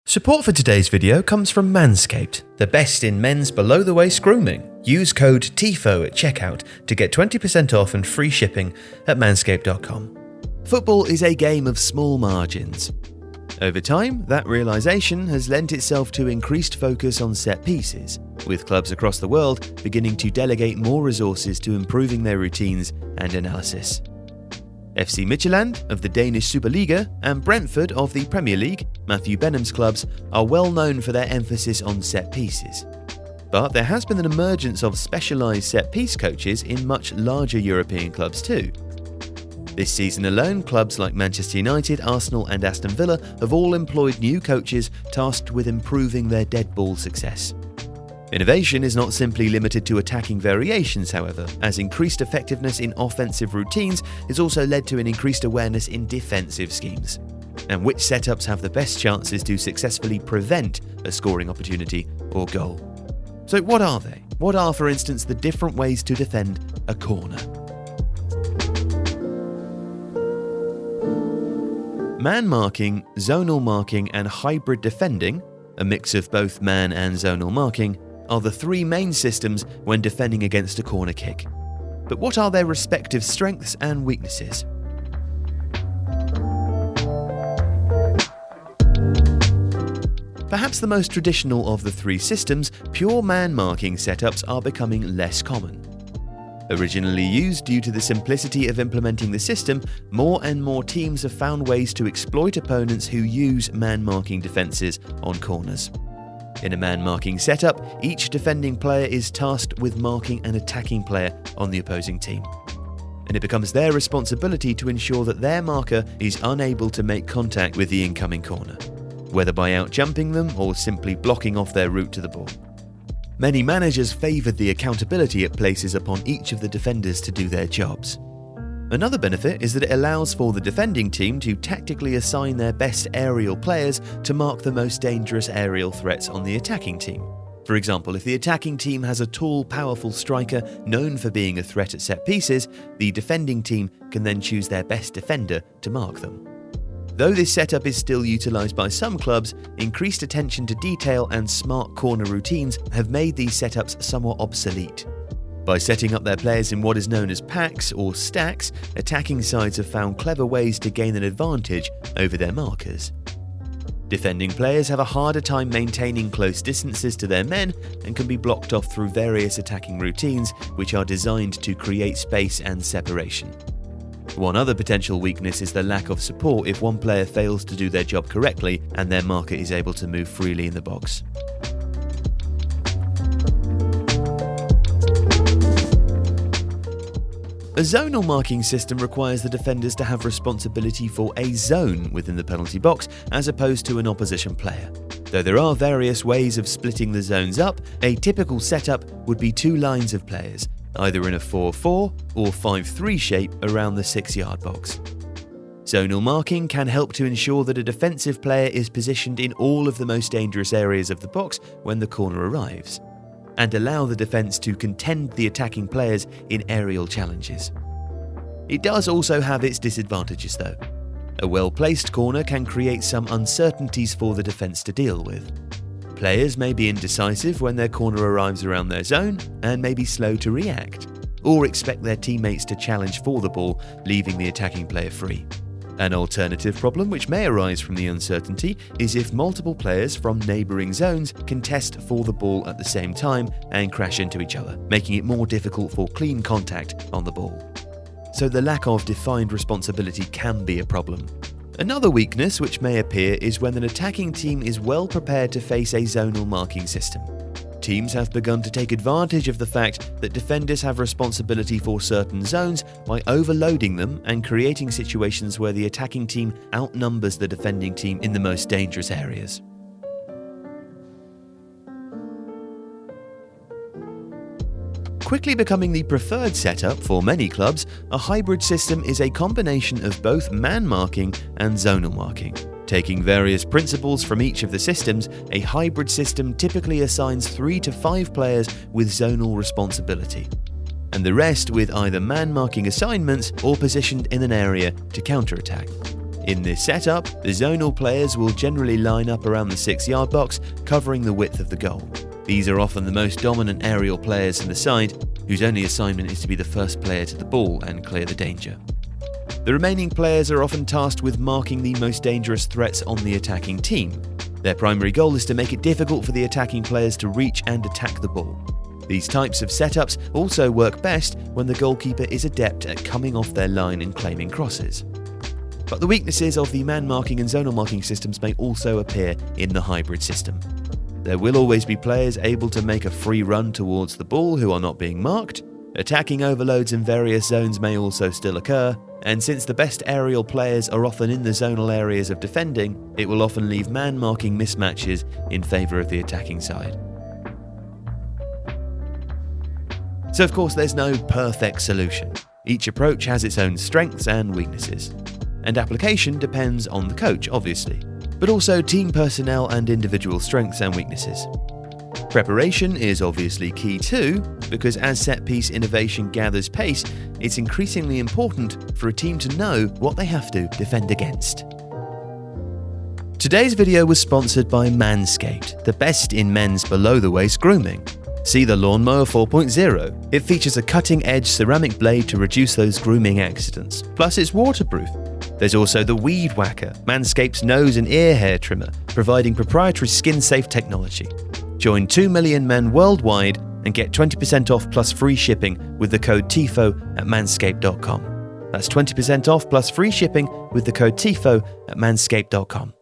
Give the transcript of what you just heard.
Support for today's video comes from Manscaped, the best in men's below-the-waist grooming. Use code TIFO at checkout to get 20% off and free shipping at manscaped.com. Football is a game of small margins. Over time, that realization has lent itself to increased focus on set pieces, with clubs across the world beginning to delegate more resources to improving their routines and analysis. FC Midtjylland of the Danish Superliga and Brentford of the Premier League, Matthew Benham's clubs, are well known for their emphasis on set pieces. But there has been an emergence of specialised set-piece coaches in much larger European clubs too. This season alone, clubs like Manchester United, Arsenal and Aston Villa have all employed new coaches tasked with improving their dead ball success. Innovation is not simply limited to attacking variations, however, as increased effectiveness in offensive routines has also led to an increased awareness in defensive schemes, and which setups have the best chances to successfully prevent a scoring opportunity or goal. So what are they? What are, for instance, the different ways to defend a corner? Man marking, zonal marking and hybrid defending, a mix of both man and zonal marking, are the three main systems when defending against a corner kick. But what are their respective strengths and weaknesses? Perhaps the most traditional of the three systems, pure man-marking setups are becoming less common. Originally used due to the simplicity of implementing the system, more and more teams have found ways to exploit opponents who use man-marking defences on corners. In a man-marking setup, each defending player is tasked with marking an attacking player on the opposing team, and it becomes their responsibility to ensure that their marker is unable to make contact with the incoming corner, whether by out-jumping them or simply blocking off their route to the ball. Many managers favoured the accountability it places upon each of the defenders to do their jobs. Another benefit is that it allows for the defending team to tactically assign their best aerial players to mark the most dangerous aerial threats on the attacking team. For example, if the attacking team has a tall, powerful striker known for being a threat at set pieces, the defending team can then choose their best defender to mark them. Though this setup is still utilised by some clubs, increased attention to detail and smart corner routines have made these setups somewhat obsolete. By setting up their players in what is known as packs or stacks, attacking sides have found clever ways to gain an advantage over their markers. Defending players have a harder time maintaining close distances to their men and can be blocked off through various attacking routines which are designed to create space and separation. One other potential weakness is the lack of support if one player fails to do their job correctly and their marker is able to move freely in the box. A zonal marking system requires the defenders to have responsibility for a zone within the penalty box as opposed to an opposition player. Though there are various ways of splitting the zones up, a typical setup would be two lines of players, either in a 4-4 or 5-3 shape around the 6-yard box. Zonal marking can help to ensure that a defensive player is positioned in all of the most dangerous areas of the box when the corner arrives, and allow the defence to contend the attacking players in aerial challenges. It does also have its disadvantages though. A well-placed corner can create some uncertainties for the defence to deal with. Players may be indecisive when their corner arrives around their zone and may be slow to react, or expect their teammates to challenge for the ball, leaving the attacking player free. An alternative problem which may arise from the uncertainty is if multiple players from neighbouring zones contest for the ball at the same time and crash into each other, making it more difficult for clean contact on the ball. So the lack of defined responsibility can be a problem. Another weakness which may appear is when an attacking team is well prepared to face a zonal marking system. Teams have begun to take advantage of the fact that defenders have responsibility for certain zones by overloading them and creating situations where the attacking team outnumbers the defending team in the most dangerous areas. Quickly becoming the preferred setup for many clubs, a hybrid system is a combination of both man marking and zonal marking. Taking various principles from each of the systems, a hybrid system typically assigns 3 to 5 players with zonal responsibility, and the rest with either man-marking assignments or positioned in an area to counterattack. In this setup, the zonal players will generally line up around the 6-yard box, covering the width of the goal. These are often the most dominant aerial players in the side, whose only assignment is to be the first player to the ball and clear the danger. The remaining players are often tasked with marking the most dangerous threats on the attacking team. Their primary goal is to make it difficult for the attacking players to reach and attack the ball. These types of setups also work best when the goalkeeper is adept at coming off their line and claiming crosses. But the weaknesses of the man marking and zonal marking systems may also appear in the hybrid system. There will always be players able to make a free run towards the ball who are not being marked. Attacking overloads in various zones may also still occur, and since the best aerial players are often in the zonal areas of defending, it will often leave man marking mismatches in favour of the attacking side. So of course there's no perfect solution. Each approach has its own strengths and weaknesses. And application depends on the coach, obviously, but also team personnel and individual strengths and weaknesses. Preparation is obviously key too, because as set-piece innovation gathers pace, it's increasingly important for a team to know what they have to defend against. Today's video was sponsored by Manscaped, the best in men's below-the-waist grooming. See the Lawnmower 4.0. It features a cutting-edge ceramic blade to reduce those grooming accidents. Plus it's waterproof. There's also the Weed Whacker, Manscaped's nose and ear hair trimmer, providing proprietary skin-safe technology. Join 2 million men worldwide and get 20% off plus free shipping with the code TIFO at manscaped.com. That's 20% off plus free shipping with the code TIFO at manscaped.com.